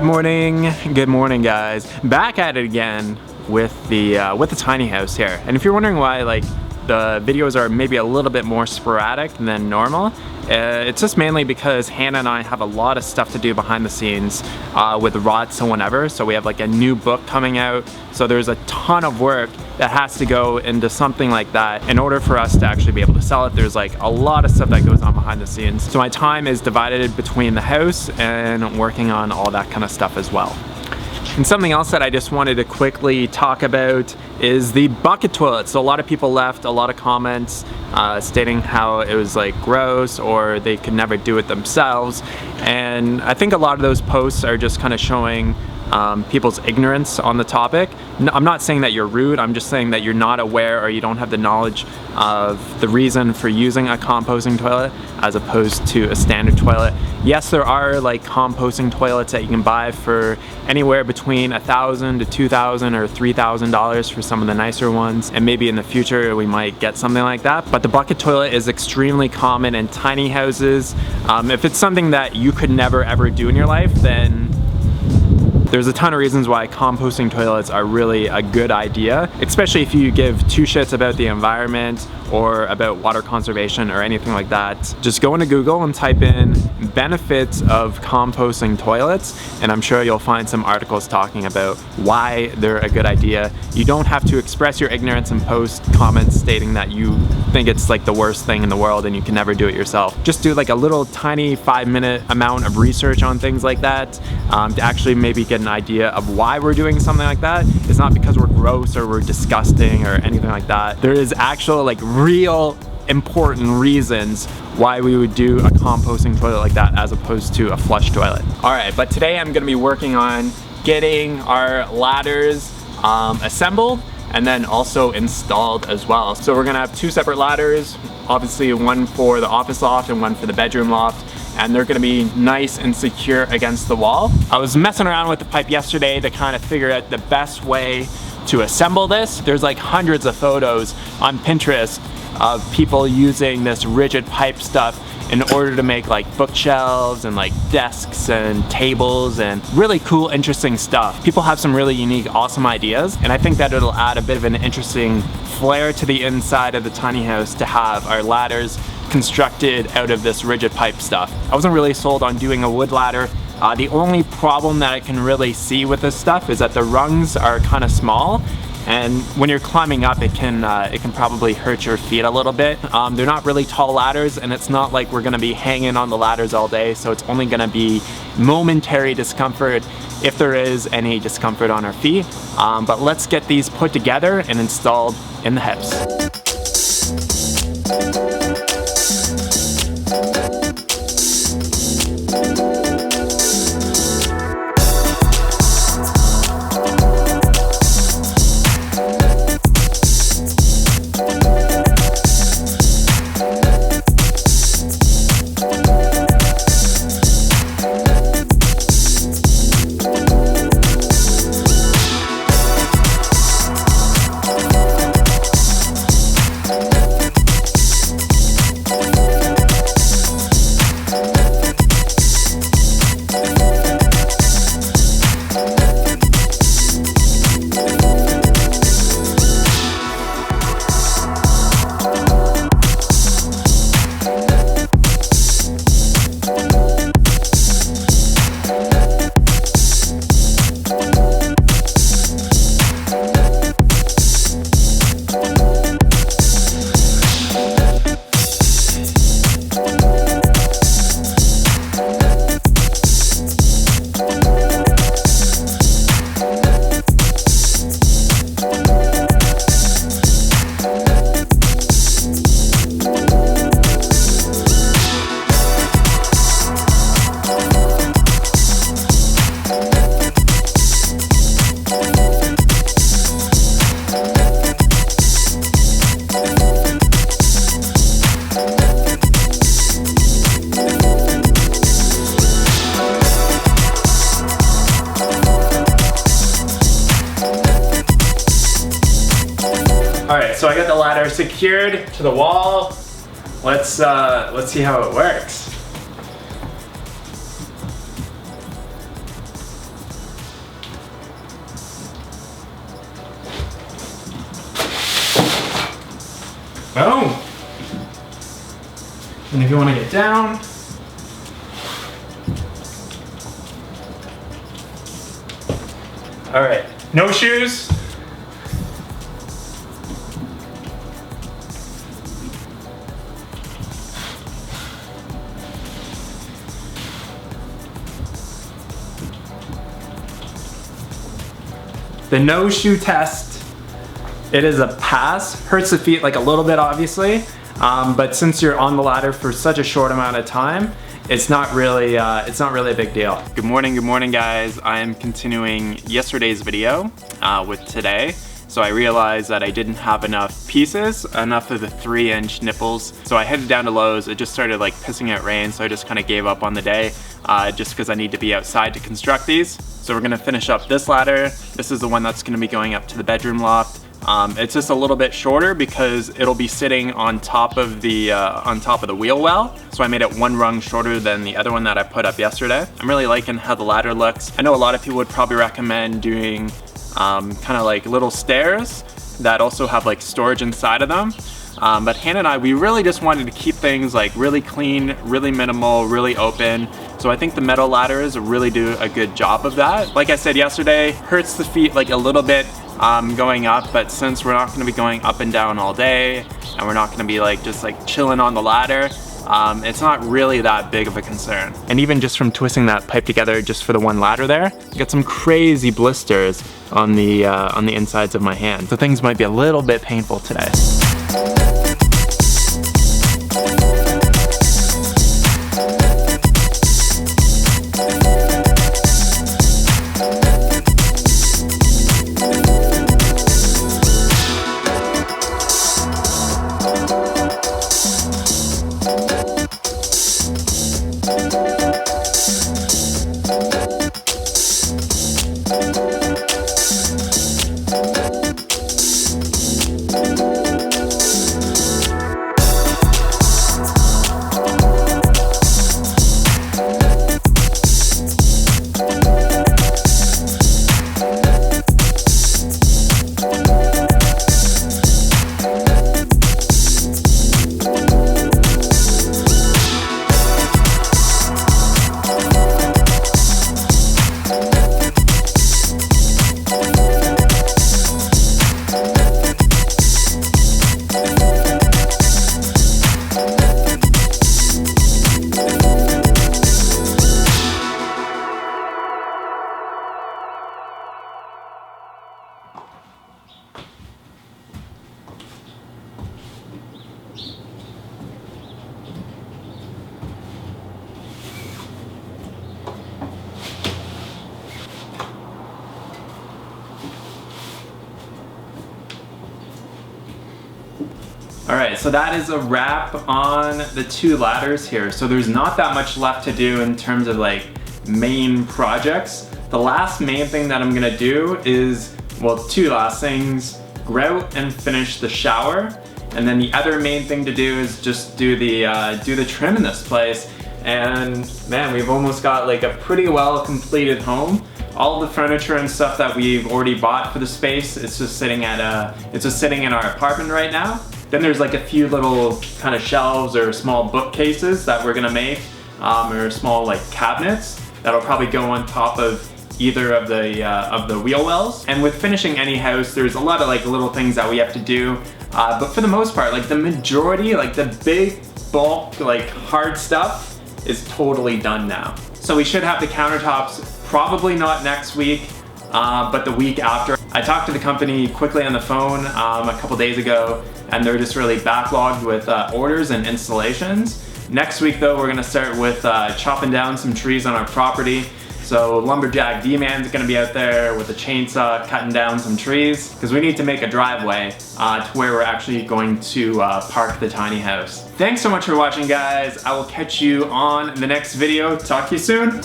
Good morning, guys. Back at it again with the tiny house here. And if you're wondering why, like, the videos are maybe a little bit more sporadic than normal, it's just mainly because Hannah and I have a lot of stuff to do behind the scenes with Rots and whatever. So we have like a new book coming out. So there's a ton of work that has to go into something like that in order for us to actually be able to sell it. There's like a lot of stuff that goes on behind the scenes. So my time is divided between the house and working on all that kind of stuff as well. And something else that I just wanted to quickly talk about is the bucket toilet. So a lot of people left a lot of comments stating how it was like gross or they could never do it themselves. And I think a lot of those posts are just kind of showing people's ignorance on the topic. I'm not saying that you're rude, I'm just saying that you're not aware or you don't have the knowledge of the reason for using a composting toilet as opposed to a standard toilet. Yes, there are like composting toilets that you can buy for anywhere between $1,000 to $2,000 or $3,000 for some of the nicer ones, and maybe in the future we might get something like that. But the bucket toilet is extremely common in tiny houses. If it's something that you could never ever do in your life, then there's a ton of reasons why composting toilets are really a good idea, especially if you give two shits about the environment or about water conservation or anything like that. Just go into Google and type in benefits of composting toilets, and I'm sure you'll find some articles talking about why they're a good idea. You don't have to express your ignorance and post comments stating that you think it's like the worst thing in the world and you can never do it yourself. Just do like a little tiny 5-minute amount of research on things like that to actually maybe get an idea of why we're doing something like that. It's not because we're gross or we're disgusting or anything like that. There is actual like real important reasons why we would do a composting toilet like that as opposed to a flush toilet. Alright, but today I'm gonna be working on getting our ladders assembled and then also installed as well. So we're gonna have two separate ladders, obviously one for the office loft and one for the bedroom loft, and they're gonna be nice and secure against the wall. I was messing around with the pipe yesterday to kind of figure out the best way to assemble this. There's like hundreds of photos on Pinterest of people using this rigid pipe stuff in order to make like bookshelves and like desks and tables and really cool, interesting stuff. People have some really unique, awesome ideas, and I think that it'll add a bit of an interesting flair to the inside of the tiny house to have our ladders constructed out of this rigid pipe stuff. I wasn't really sold on doing a wood ladder. The only problem that I can really see with this stuff is that the rungs are kind of small, and when you're climbing up it can probably hurt your feet a little bit. They're not really tall ladders, and it's not like we're gonna be hanging on the ladders all day, so it's only gonna be momentary discomfort if there is any discomfort on our feet. But let's get these put together and installed in the house. Alright, so I got the ladder secured to the wall. Let's see how it works. Boom. And if you want to get down, all right, no shoes. The no shoe test, it is a pass. Hurts the feet like a little bit, obviously, but since you're on the ladder for such a short amount of time, it's not really a big deal. Good morning guys. I am continuing yesterday's video with today. So I realized that I didn't have enough pieces, enough of the 3-inch nipples. So I headed down to Lowe's. It just started like pissing out rain, so I just kind of gave up on the day just because I need to be outside to construct these. So we're gonna finish up this ladder. This is the one that's gonna be going up to the bedroom loft. It's just a little bit shorter because it'll be sitting on top of the wheel well. So I made it 1 rung shorter than the other one that I put up yesterday. I'm really liking how the ladder looks. I know a lot of people would probably recommend doing kind of like little stairs that also have like storage inside of them. But Hannah and I, we really just wanted to keep things like really clean, really minimal, really open. So I think the metal ladders really do a good job of that. Like I said yesterday, hurts the feet like a little bit going up, but since we're not gonna be going up and down all day, and we're not gonna be like just like chilling on the ladder, it's not really that big of a concern. And even just from twisting that pipe together just for the one ladder there, I got some crazy blisters on the insides of my hand. So things might be a little bit painful today. Alright, so that is a wrap on the 2 ladders here. So there's not that much left to do in terms of like main projects. The last main thing that I'm gonna do is, well, 2 last things, grout and finish the shower. And then the other main thing to do is just do the trim in this place. And man, we've almost got like a pretty well completed home. All the furniture and stuff that we've already bought for the space, it's just sitting in our apartment right now. Then there's like a few little kind of shelves or small bookcases that we're gonna make, or small like cabinets that'll probably go on top of either of the wheel wells. And with finishing any house, there's a lot of like little things that we have to do. But for the most part, like the majority, like the big bulk, like hard stuff is totally done now. So we should have the countertops probably not next week, but the week after. I talked to the company quickly on the phone a couple days ago, and they're just really backlogged with orders and installations. Next week though, we're gonna start with chopping down some trees on our property. So Lumberjack D-Man's gonna be out there with a chainsaw cutting down some trees because we need to make a driveway to where we're actually going to park the tiny house. Thanks so much for watching, guys. I will catch you on the next video. Talk to you soon.